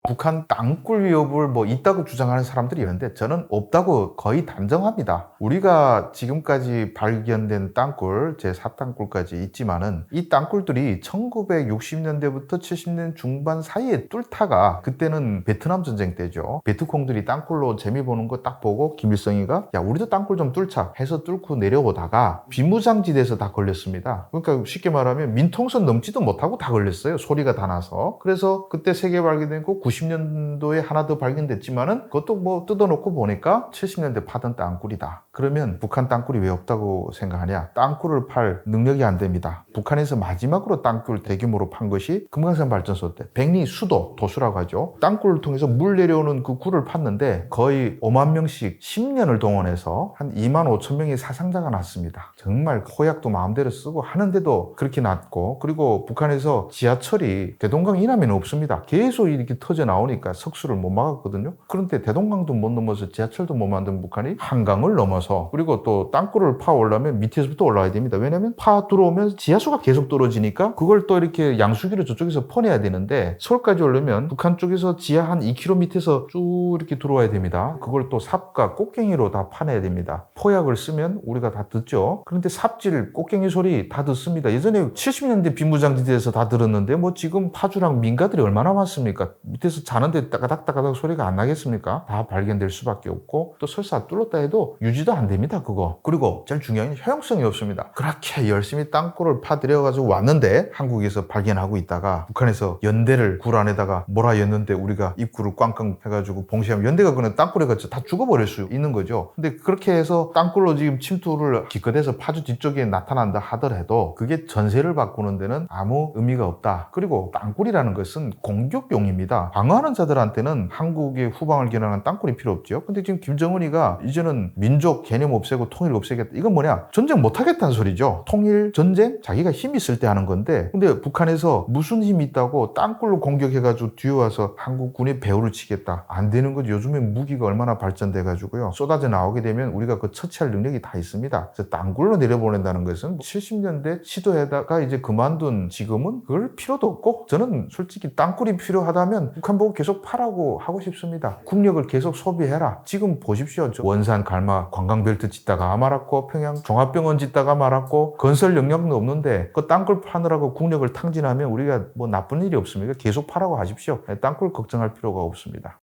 북한 땅굴 위협을 있다고 주장하는 사람들이 있는데 저는 없다고 거의 단정합니다. 우리가 지금까지 발견된 땅굴, 제4땅굴까지 있지만은 이 땅굴들이 1960년대부터 70년 중반 사이에 뚫다가, 그때는 베트남 전쟁 때죠. 베트콩들이 땅굴로 재미 보는 거 딱 보고 김일성이가 야 우리도 땅굴 좀 뚫자 해서 뚫고 내려오다가 비무장지대에서 다 걸렸습니다. 그러니까 쉽게 말하면 민통선 넘지도 못하고 다 걸렸어요. 소리가 다 나서. 그래서 그때 세 개 발견되고 90년도에 하나 더 발견됐지만은 그것도 뜯어놓고 보니까 70년대 파던 땅굴이다. 그러면 북한 땅굴이 왜 없다고 생각하냐? 땅굴을 팔 능력이 안 됩니다. 북한에서 마지막으로 땅굴 대규모로 판 것이 금강산 발전소 때 백리 수도 도수라고 하죠. 땅굴을 통해서 물 내려오는 그 굴을 팠는데 거의 5만 명씩 10년을 동원해서 한 2만 5천 명의 사상자가 났습니다. 정말 호약도 마음대로 쓰고 하는데도 그렇게 났고, 그리고 북한에서 지하철이 대동강 이남에는 없습니다. 계속 이렇게 터져 나오니까 석수를 못 막았거든요. 그런데 대동강도 못 넘어서 지하철도 못 만든 북한이 한강을 넘어서, 그리고 또 땅굴을 파 올라면 밑에서부터 올라와야 됩니다. 왜냐면 파 들어오면 지하수가 계속 떨어지니까 그걸 또 이렇게 양수기로 저쪽에서 퍼내야 되는데, 서울까지 오려면 북한 쪽에서 지하 한 2km 밑에서 쭉 이렇게 들어와야 됩니다. 그걸 또 삽과 꽃갱이로 다 파내야 됩니다. 포약을 쓰면 우리가 다 듣죠. 그런데 삽질, 꽃갱이 소리 다 듣습니다. 예전에 70년대 빈무장지대에서 다 들었는데 지금 파주랑 민가들이 얼마나 많습니까? 밑에서 자는데 따가닥따가닥 소리가 안 나겠습니까? 다 발견될 수밖에 없고, 또 설사 뚫었다 해도 유지도 안 됩니다. 그거. 그리고 제일 중요한 건 효용성이 없습니다. 그렇게 열심히 땅굴을 파들여가지고 왔는데 한국에서 발견하고 있다가 북한에서 연대를 굴 안에다가 몰아였는데 우리가 입구를 꽝꽝 해가지고 봉쇄하면 연대가 그냥 땅굴에 갇혀 다 죽어버릴 수 있는 거죠. 근데 그렇게 해서 땅굴로 지금 침투를 기껏해서 파주 뒤쪽에 나타난다 하더라도 그게 전세를 바꾸는 데는 아무 의미가 없다. 그리고 땅굴이라는 것은 공격용입니다. 방어하는 자들한테는 한국의 후방을 겨냥한 땅굴이 필요 없죠. 근데 지금 김정은이가 이제는 민족 개념 없애고 통일 없애겠다. 이건 뭐냐? 전쟁 못하겠다는 소리죠. 통일, 전쟁, 자기가 힘 있을 때 하는 건데, 근데 북한에서 무슨 힘이 있다고 땅굴로 공격해가지고 뒤에 와서 한국군이 배후를 치겠다. 안 되는 거죠. 요즘에 무기가 얼마나 발전돼가지고요. 쏟아져 나오게 되면 우리가 그 처치할 능력이 다 있습니다. 그래서 땅굴로 내려보낸다는 것은 70년대 시도에다가 이제 그만둔 지금은 그걸 필요도 없고, 저는 솔직히 땅굴이 필요하다면 북한 보고 계속 파라고 하고 싶습니다. 국력을 계속 소비해라. 지금 보십시오. 원산 갈마 관광벨트 짓다가 말았고, 평양 종합병원 짓다가 말았고, 건설 영역도 없는데 그 땅굴 파느라고 국력을 탕진하면 우리가 뭐 나쁜 일이 없습니다. 계속 파라고 하십시오. 땅굴 걱정할 필요가 없습니다.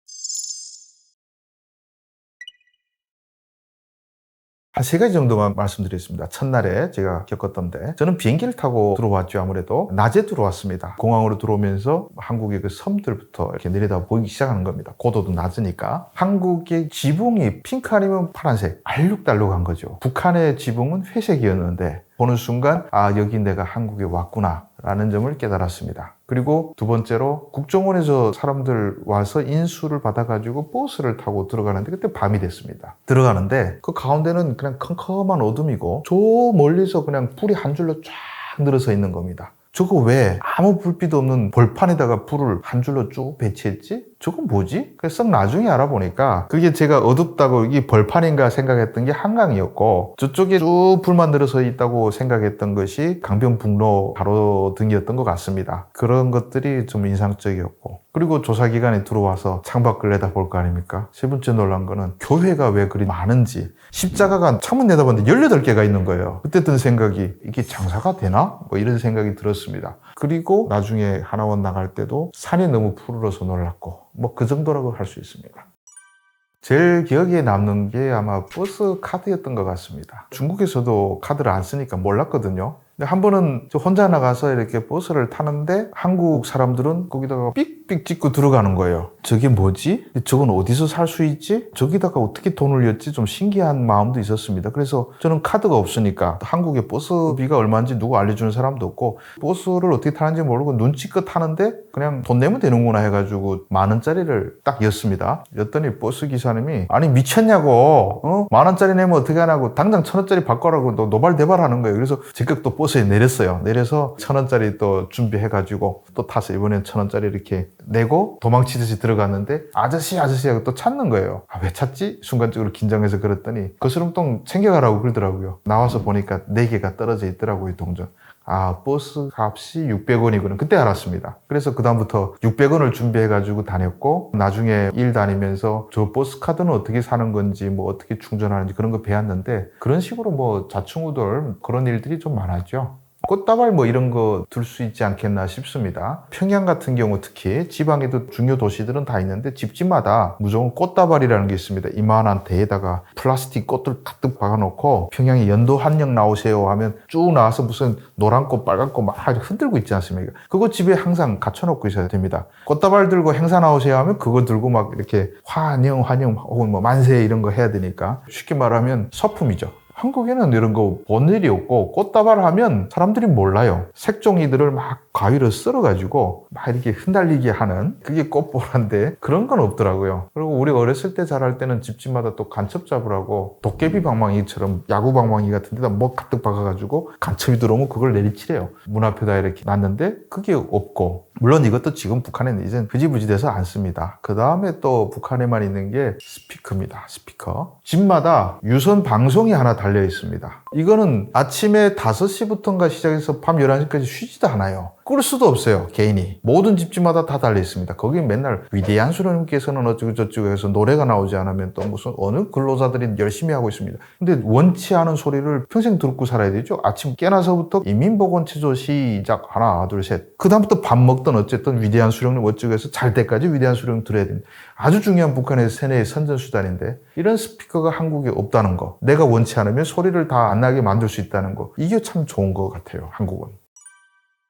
한 3가지 정도만 말씀드리겠습니다. 첫날에 제가 겪었던데, 저는 비행기를 타고 들어왔죠. 아무래도 낮에 들어왔습니다. 공항으로 들어오면서 한국의 그 섬들부터 이렇게 내려다 보이기 시작하는 겁니다. 고도도 낮으니까. 한국의 지붕이 핑크 아니면 파란색, 알록달록한 거죠. 북한의 지붕은 회색이었는데 보는 순간 여기 내가 한국에 왔구나 라는 점을 깨달았습니다. 그리고 두 번째로 국정원에서 사람들 와서 인수를 받아가지고 버스를 타고 들어가는데, 그때 밤이 됐습니다. 들어가는데 그 가운데는 그냥 컴컴한 어둠이고, 저 멀리서 그냥 불이 한 줄로 쫙 늘어서 있는 겁니다. 저거 왜 아무 불빛도 없는 벌판에다가 불을 한 줄로 쭉 배치했지? 저건 뭐지? 그래서 나중에 알아보니까 그게 제가 어둡다고 이게 벌판인가 생각했던 게 한강이었고, 저쪽에 쭉 불만 늘어서 있다고 생각했던 것이 강변북로 가로등이었던 것 같습니다. 그런 것들이 좀 인상적이었고, 그리고 조사기관에 들어와서 창밖을 내다볼 거 아닙니까? 세 번째 놀란 거는 교회가 왜 그리 많은지, 십자가가 창문 내다봤는데 18개가 있는 거예요. 그때 든 생각이, 이게 장사가 되나? 뭐 이런 생각이 들었습니다. 그리고 나중에 하나원 나갈 때도 산이 너무 푸르러서 놀랐고, 뭐 그 정도라고 할 수 있습니다. 제일 기억에 남는 게 아마 버스 카드였던 것 같습니다. 중국에서도 카드를 안 쓰니까 몰랐거든요. 근데 한 번은 저 혼자 나가서 이렇게 버스를 타는데 한국 사람들은 거기다가 삑삑 찍고 들어가는 거예요. 저게 뭐지? 저건 어디서 살 수 있지? 저기다가 어떻게 돈을 였지? 좀 신기한 마음도 있었습니다. 그래서 저는 카드가 없으니까 한국의 버스비가 얼마인지 누구 알려주는 사람도 없고, 버스를 어떻게 타는지 모르고 눈치껏 타는데 그냥 돈 내면 되는구나 해가지고 10,000원짜리를 딱 였습니다. 였더니 버스 기사님이 아니 미쳤냐고, 10,000원짜리 내면 어떻게 하냐고, 당장 1,000원짜리 바꿔라고 노발대발 하는 거예요. 그래서 즉각 또 버스에 내렸어요. 내려서 1,000원짜리 또 준비해가지고 또 타서 이번엔 1,000원짜리 이렇게 내고 도망치듯이 들어갔는데, 아저씨 하고 또 찾는 거예요. 왜 찾지? 순간적으로 긴장해서 그랬더니 거스름돈 챙겨가라고 그러더라고요. 나와서 보니까 4개가 떨어져 있더라고요, 동전. 버스 값이 600원이구나. 그때 알았습니다. 그래서 그다음부터 600원을 준비해가지고 다녔고, 나중에 일 다니면서 저 버스 카드는 어떻게 사는 건지, 뭐 어떻게 충전하는지 그런 거 배웠는데, 그런 식으로 뭐 좌충우돌 그런 일들이 좀 많았죠. 꽃다발 뭐 이런 거 둘 수 있지 않겠나 싶습니다. 평양 같은 경우 특히 지방에도 중요 도시들은 다 있는데 집집마다 무조건 꽃다발이라는 게 있습니다. 이만한 대에다가 플라스틱 꽃들 가득 박아놓고 평양에 연도 한영 나오세요 하면 쭉 나와서 무슨 노란 꽃, 빨간 꽃 막 흔들고 있지 않습니까? 그거 집에 항상 갖춰놓고 있어야 됩니다. 꽃다발 들고 행사 나오세요 하면 그거 들고 막 이렇게 환영 혹은 뭐 만세 이런 거 해야 되니까, 쉽게 말하면 서품이죠. 한국에는 이런 거 본 일이 없고, 꽃다발 하면 사람들이 몰라요. 색종이들을 막 가위로 썰어가지고 막 이렇게 흩날리게 하는, 그게 꽃보라인데 그런 건 없더라고요. 그리고 우리가 어렸을 때 자랄 때는 집집마다 또 간첩 잡으라고 도깨비 방망이처럼 야구 방망이 같은 데다 뭐 가득 박아가지고 간첩이 들어오면 그걸 내리치래요. 문 앞에다 이렇게 놨는데 그게 없고, 물론 이것도 지금 북한에는 이제 흐지부지 돼서 안 씁니다. 그 다음에 또 북한에만 있는 게 스피커입니다. 스피커. 집마다 유선 방송이 하나 달려 있습니다. 이거는 아침에 5시부터인가 시작해서 밤 11시까지 쉬지도 않아요. 끌 수도 없어요, 개인이. 모든 집집마다 다 달려 있습니다. 거기 맨날 위대한 수령님께서는 어쩌고 저쩌고 해서 노래가 나오지 않으면 또 무슨 어느 근로자들이 열심히 하고 있습니다. 근데 원치 않은 소리를 평생 듣고 살아야 되죠. 아침 깨나서부터 인민보건체조 시작, 하나 둘 셋. 그 다음부터 밥 먹던 어쨌든 위대한 수령님 어쩌고 해서 잘 때까지 위대한 수령 들어야 됩니다. 아주 중요한 북한의 세뇌의 선전수단인데, 이런 스피커가 한국에 없다는 거, 내가 원치 않으면 소리를 다 안 나게 만들 수 있다는 거, 이게 참 좋은 것 같아요, 한국은.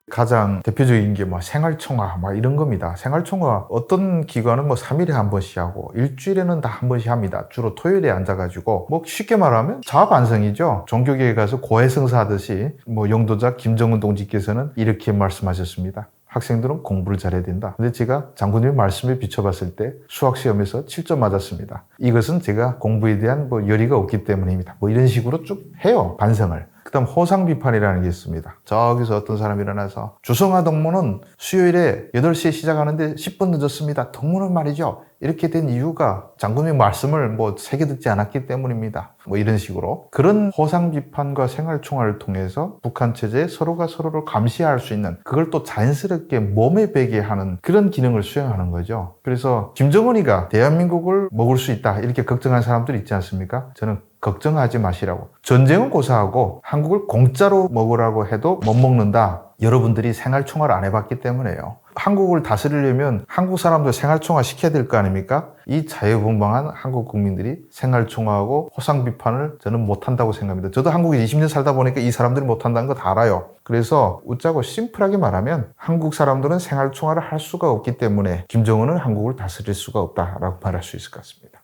가장 대표적인 게 뭐 생활총화 막 이런 겁니다. 생활총화 어떤 기관은 뭐 3일에 한 번씩 하고 일주일에는 다 한 번씩 합니다. 주로 토요일에 앉아가지고, 뭐 쉽게 말하면 자아반성이죠. 종교계에 가서 고해성사 하듯이 뭐 영도자 김정은 동지께서는 이렇게 말씀하셨습니다. 학생들은 공부를 잘해야 된다. 근데 제가 장군님의 말씀에 비춰봤을 때 수학시험에서 7점 맞았습니다. 이것은 제가 공부에 대한 열의가 없기 때문입니다. 이런 식으로 쭉 해요. 반성을. 그 다음 호상비판이라는 게 있습니다. 저기서 어떤 사람이 일어나서 주성화 동문은 수요일에 8시에 시작하는데 10분 늦었습니다. 동문은 말이죠. 이렇게 된 이유가 장군의 말씀을 새겨 듣지 않았기 때문입니다. 이런 식으로. 그런 호상비판과 생활총화를 통해서 북한 체제에 서로가 서로를 감시할 수 있는, 그걸 또 자연스럽게 몸에 배게 하는 그런 기능을 수행하는 거죠. 그래서 김정은이가 대한민국을 먹을 수 있다 이렇게 걱정한 사람들이 있지 않습니까? 저는 걱정하지 마시라고. 전쟁은 고사하고 한국을 공짜로 먹으라고 해도 못 먹는다. 여러분들이 생활총화를 안 해봤기 때문에요. 한국을 다스리려면 한국 사람들 생활총화 시켜야 될 거 아닙니까? 이 자유분방한 한국 국민들이 생활총화하고 호상비판을 저는 못한다고 생각합니다. 저도 한국에 20년 살다 보니까 이 사람들이 못한다는 거 다 알아요. 그래서 웃자고 심플하게 말하면 한국 사람들은 생활총화를 할 수가 없기 때문에 김정은은 한국을 다스릴 수가 없다라고 말할 수 있을 것 같습니다.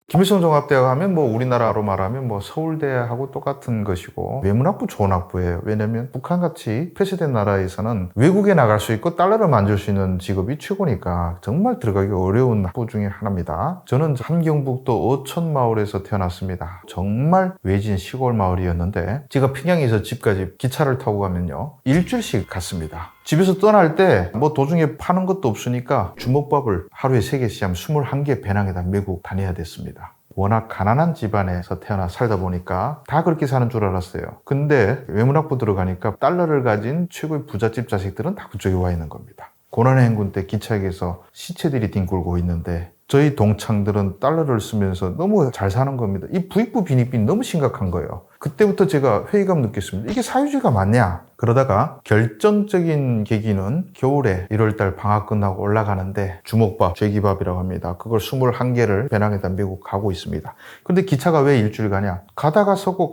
김일성 종합대학 하면 우리나라로 말하면 서울대하고 똑같은 것이고 외문학부 좋은 학부예요. 왜냐면 북한같이 폐쇄된 나라에서는 외국에 나갈 수 있고 달러를 만질 수 있는 직업이 최고니까 정말 들어가기 어려운 학부 중에 하나입니다. 저는 함경북도 어촌마을에서 태어났습니다. 정말 외진 시골 마을이었는데 제가 평양에서 집까지 기차를 타고 가면요 일주일씩 갔습니다. 집에서 떠날 때 도중에 파는 것도 없으니까 주먹밥을 하루에 3개씩 하면 21개 배낭에다 메고 다녀야 됐습니다. 워낙 가난한 집안에서 태어나 살다 보니까 다 그렇게 사는 줄 알았어요. 근데 외문학부 들어가니까 달러를 가진 최고의 부잣집 자식들은 다 그쪽에 와 있는 겁니다. 고난의 행군 때 기차역에서 시체들이 뒹굴고 있는데 저희 동창들은 달러를 쓰면서 너무 잘 사는 겁니다. 이 부익부 빈익빈 너무 심각한 거예요. 그때부터 제가 회의감 느꼈습니다. 이게 사회주의가 맞냐? 그러다가 결정적인 계기는 겨울에 1월달 방학 끝나고 올라가는데 주먹밥, 죄기밥이라고 합니다. 그걸 21개를 배낭에다 메고 가고 있습니다. 근데 기차가 왜 일주일 가냐? 가다가 서고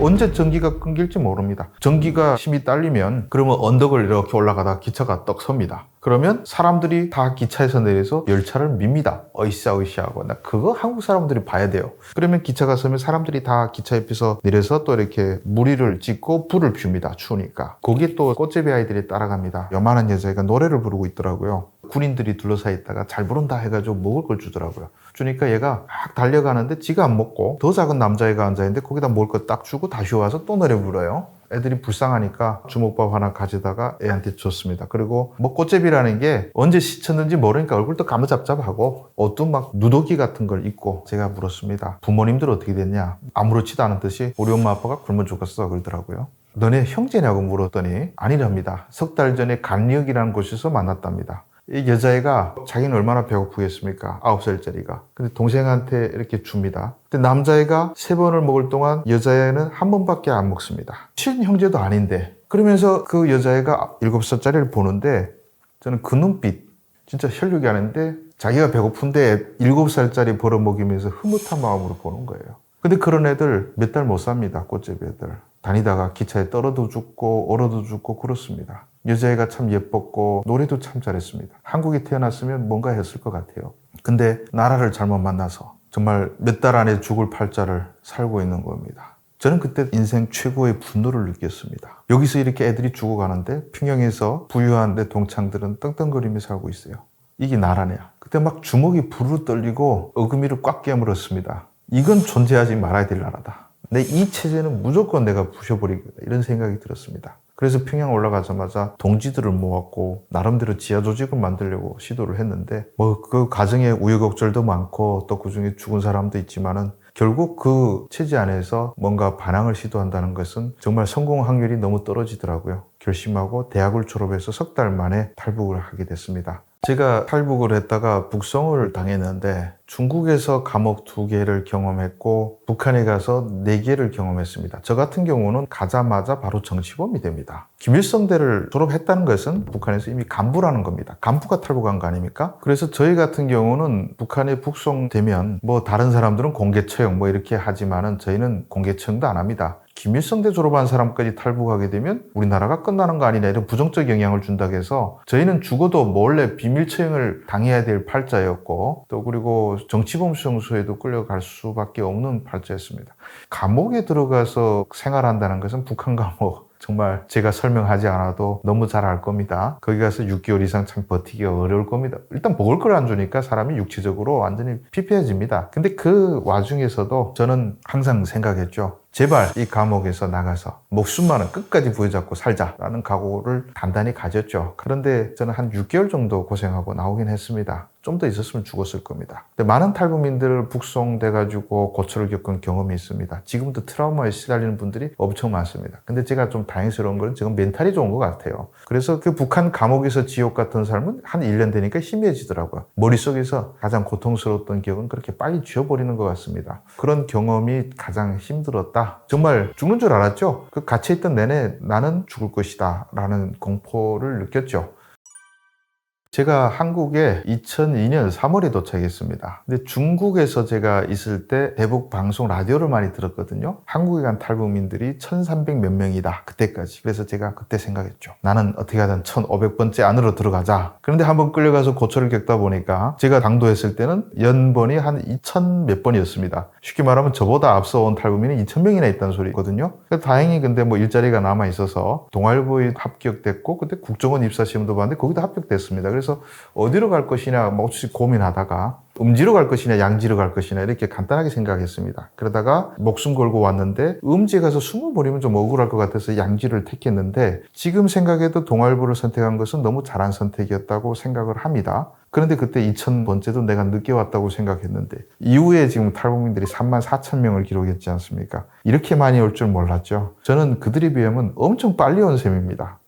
언제 전기가 끊길지 모릅니다. 전기가 힘이 딸리면 그러면 언덕을 이렇게 올라가다가 기차가 떡 섭니다. 그러면 사람들이 다 기차에서 내려서 열차를 밉니다. 어이씨 하고. 나 그거 한국 사람들이 봐야 돼요. 그러면 기차가 서면 사람들이 다 기차 옆에서 내려서 또 이렇게 무리를 짓고 불을 피웁니다. 추우니까. 거기에 또 꽃제비 아이들이 따라갑니다. 요만한 여자애가 노래를 부르고 있더라고요. 군인들이 둘러싸여 있다가 잘 부른다 해가지고 먹을 걸 주더라고요. 주니까 얘가 막 달려가는데 지가 안 먹고 더 작은 남자애가 앉아있는데 거기다 먹을 거 딱 주고 다시 와서 또 노래 불러요. 애들이 불쌍하니까 주먹밥 하나 가져다가 애한테 줬습니다. 그리고 꽃제비라는 게 언제 시쳤는지 모르니까 얼굴도 까무잡잡하고 옷도 막 누더기 같은 걸 입고 제가 물었습니다. 부모님들 어떻게 됐냐? 아무렇지도 않은 듯이 우리 엄마 아빠가 굶어 죽었어 그러더라고요. 너네 형제냐고 물었더니 아니랍니다. 3달 전에 간리역이라는 곳에서 만났답니다. 이 여자애가 자기는 얼마나 배고프겠습니까? 9살짜리가. 근데 동생한테 이렇게 줍니다. 근데 남자애가 3번을 먹을 동안 여자애는 1번밖에 안 먹습니다. 친형제도 아닌데. 그러면서 그 여자애가 7살짜리를 보는데 저는 그 눈빛 진짜 혈육이 아닌데 자기가 배고픈데 7살짜리 벌어먹이면서 흐뭇한 마음으로 보는 거예요. 근데 그런 애들 몇 달 못 삽니다. 꽃제비 애들. 다니다가 기차에 떨어도 죽고 얼어도 죽고 그렇습니다. 여자애가 참 예뻤고 노래도 참 잘했습니다. 한국에 태어났으면 뭔가 했을 것 같아요. 근데 나라를 잘못 만나서 정말 몇 달 안에 죽을 팔자를 살고 있는 겁니다. 저는 그때 인생 최고의 분노를 느꼈습니다. 여기서 이렇게 애들이 죽어가는데 평양에서 부유한 내 동창들은 떵떵거리며 살고 있어요. 이게 나라냐. 그때 막 주먹이 부르르 떨리고 어금니를 꽉 깨물었습니다. 이건 존재하지 말아야 될 나라다. 이 체제는 무조건 내가 부셔버리겠다 이런 생각이 들었습니다. 그래서 평양 올라가자마자 동지들을 모았고 나름대로 지하 조직을 만들려고 시도를 했는데 그 과정에 우여곡절도 많고 또 그중에 죽은 사람도 있지만은 결국 그 체제 안에서 뭔가 반항을 시도한다는 것은 정말 성공 확률이 너무 떨어지더라고요. 결심하고 대학을 졸업해서 3달 만에 탈북을 하게 됐습니다. 제가 탈북을 했다가 북송을 당했는데 중국에서 감옥 2개를 경험했고 북한에 가서 4개를 경험했습니다. 저 같은 경우는 가자마자 바로 정치범이 됩니다. 김일성대를 졸업했다는 것은 북한에서 이미 간부라는 겁니다. 간부가 탈북한 거 아닙니까? 그래서 저희 같은 경우는 북한에 북송되면 다른 사람들은 공개처형 이렇게 하지만은 저희는 공개처형도 안 합니다. 김일성대 졸업한 사람까지 탈북하게 되면 우리나라가 끝나는 거 아니냐 이런 부정적 영향을 준다고 해서 저희는 죽어도 몰래 비밀처형을 당해야 될 팔자였고 또 그리고 정치범 수용소에도 끌려갈 수밖에 없는 팔자였습니다. 감옥에 들어가서 생활한다는 것은 북한 감옥 정말 제가 설명하지 않아도 너무 잘 알 겁니다. 거기 가서 6개월 이상 참 버티기가 어려울 겁니다. 일단 먹을 걸 안 주니까 사람이 육체적으로 완전히 피폐해집니다. 근데 그 와중에서도 저는 항상 생각했죠. 제발 이 감옥에서 나가서 목숨만은 끝까지 부여잡고 살자라는 각오를 단단히 가졌죠. 그런데 저는 한 6개월 정도 고생하고 나오긴 했습니다. 좀 더 있었으면 죽었을 겁니다. 근데 많은 탈북민들 북송돼가지고 고초를 겪은 경험이 있습니다. 지금도 트라우마에 시달리는 분들이 엄청 많습니다. 근데 제가 좀 다행스러운 건 지금 멘탈이 좋은 것 같아요. 그래서 그 북한 감옥에서 지옥 같은 삶은 한 1년 되니까 희미해지더라고요. 머릿속에서 가장 고통스러웠던 기억은 그렇게 빨리 지워버리는 것 같습니다. 그런 경험이 가장 힘들었다. 정말 죽는 줄 알았죠. 그 갇혀있던 내내 나는 죽을 것이다 라는 공포를 느꼈죠. 제가 한국에 2002년 3월에 도착했습니다. 근데 중국에서 제가 있을 때 대북 방송 라디오를 많이 들었거든요. 한국에 간 탈북민들이 1300 몇 명이다. 그때까지. 그래서 제가 그때 생각했죠. 나는 어떻게 하든 1500번째 안으로 들어가자. 그런데 한번 끌려가서 고초를 겪다 보니까 제가 당도했을 때는 연번이 한 2000 몇 번이었습니다. 쉽게 말하면 저보다 앞서 온 탈북민이 2000명이나 있다는 소리거든요. 다행히 근데 뭐 일자리가 남아 있어서 동아일보에 합격됐고 그때 국정원 입사 시험도 봤는데 거기도 합격됐습니다. 그래서 어디로 갈 것이냐 몹시 고민하다가 음지로 갈 것이냐 양지로 갈 것이냐 이렇게 간단하게 생각했습니다. 그러다가 목숨 걸고 왔는데 음지에 가서 숨어버리면 좀 억울할 것 같아서 양지를 택했는데 지금 생각해도 동아일보를 선택한 것은 너무 잘한 선택이었다고 생각을 합니다. 그런데 그때 2000번째도 내가 늦게 왔다고 생각했는데 이후에 지금 탈북민들이 34,000명을 기록했지 않습니까? 이렇게 많이 올 줄 몰랐죠. 저는 그들에 비하면 엄청 빨리 온 셈입니다.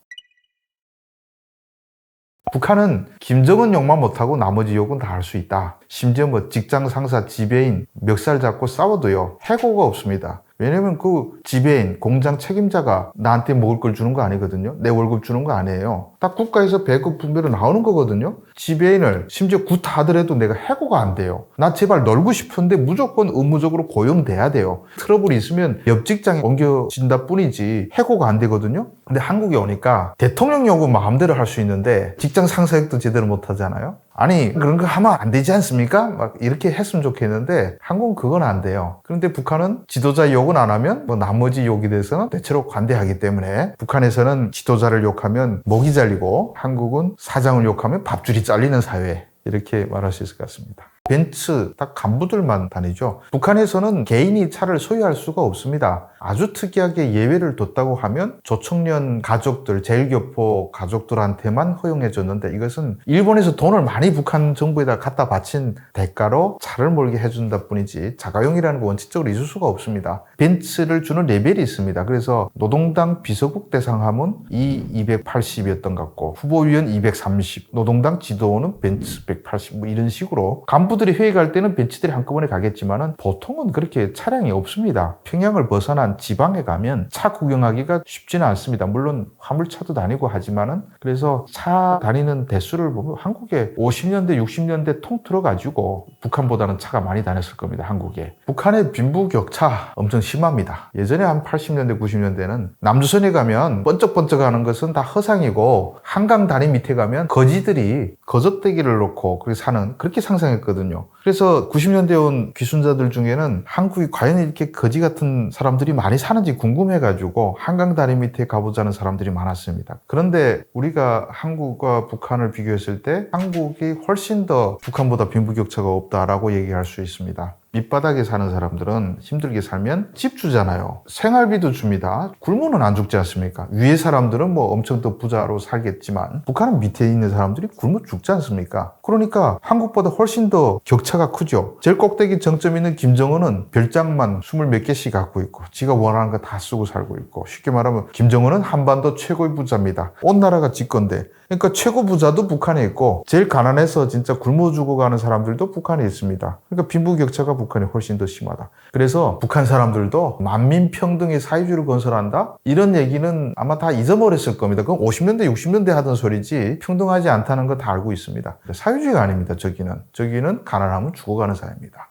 북한은 김정은 욕만 못하고 나머지 욕은 다 할 수 있다. 심지어 뭐 직장 상사, 지배인 멱살 잡고 싸워도요 해고가 없습니다. 왜냐면 그 지배인, 공장 책임자가 나한테 먹을 걸 주는 거 아니거든요. 내 월급 주는 거 아니에요. 딱 국가에서 배급 분배로 나오는 거거든요. 지배인을 심지어 구타하더라도 내가 해고가 안 돼요. 나 제발 놀고 싶은데 무조건 의무적으로 고용돼야 돼요. 트러블이 있으면 옆 직장에 옮겨진다 뿐이지 해고가 안 되거든요. 근데 한국에 오니까 대통령 요구 마음대로 할 수 있는데 직장 상사역도 제대로 못 하잖아요. 아니 그런 거 하면 안 되지 않습니까? 막 이렇게 했으면 좋겠는데 한국은 그건 안 돼요. 그런데 북한은 지도자 욕은 안 하면 뭐 나머지 욕에 대해서는 대체로 관대하기 때문에 북한에서는 지도자를 욕하면 목이 잘리고 한국은 사장을 욕하면 밥줄이 잘리는 사회 이렇게 말할 수 있을 것 같습니다. 벤츠 딱 간부들만 다니죠. 북한에서는 개인이 차를 소유할 수가 없습니다. 아주 특이하게 예외를 뒀다고 하면 조청년 가족들, 제일교포 가족들한테만 허용해줬는데 이것은 일본에서 돈을 많이 북한 정부에다 갖다 바친 대가로 차를 몰게 해준다 뿐이지 자가용이라는 거 원칙적으로 있을 수가 없습니다. 벤츠를 주는 레벨이 있습니다. 그래서 노동당 비서국 대상하면 280이었던 것 같고 후보위원 230, 노동당 지도원은 벤츠 180 뭐 이런 식으로 간부들이 회의 갈 때는 벤츠들이 한꺼번에 가겠지만은 보통은 그렇게 차량이 없습니다. 평양을 벗어난 지방에 가면 차 구경하기가 쉽지는 않습니다. 물론 화물차도 다니고 하지만은 그래서 차 다니는 대수를 보면 한국에 50년대, 60년대 통틀어 가지고 북한보다는 차가 많이 다녔을 겁니다. 한국에. 북한의 빈부격차 엄청 심합니다. 예전에 한 80년대, 90년대는 남조선에 가면 번쩍번쩍하는 것은 다 허상이고 한강 다리 밑에 가면 거지들이 거적대기를 놓고 그렇게 사는 그렇게 상상했거든요. 그래서 90년대 온 귀순자들 중에는 한국이 과연 이렇게 거지 같은 사람들이 많이 사는지 궁금해가지고 한강 다리 밑에 가보자는 사람들이 많았습니다. 그런데 우리가 한국과 북한을 비교했을 때 한국이 훨씬 더 북한보다 빈부격차가 없다라고 얘기할 수 있습니다. 밑바닥에 사는 사람들은 힘들게 살면 집 주잖아요. 생활비도 줍니다. 굶으면 안 죽지 않습니까? 위에 사람들은 뭐 엄청 더 부자로 살겠지만 북한은 밑에 있는 사람들이 굶어 죽지 않습니까? 그러니까 한국보다 훨씬 더 격차가 크죠. 제일 꼭대기 정점 있는 김정은은 별장만 20몇 개씩 갖고 있고 지가 원하는 거 다 쓰고 살고 있고 쉽게 말하면 김정은은 한반도 최고의 부자입니다. 온 나라가 지 건데 그러니까 최고 부자도 북한에 있고 제일 가난해서 진짜 굶어 죽어가는 사람들도 북한에 있습니다. 그러니까 빈부격차가 북한이 훨씬 더 심하다. 그래서 북한 사람들도 만민평등의 사회주의를 건설한다? 이런 얘기는 아마 다 잊어버렸을 겁니다. 그건 50년대, 60년대 하던 소리지 평등하지 않다는 거 다 알고 있습니다. 사회주의가 아닙니다. 저기는 가난하면 죽어가는 사회입니다.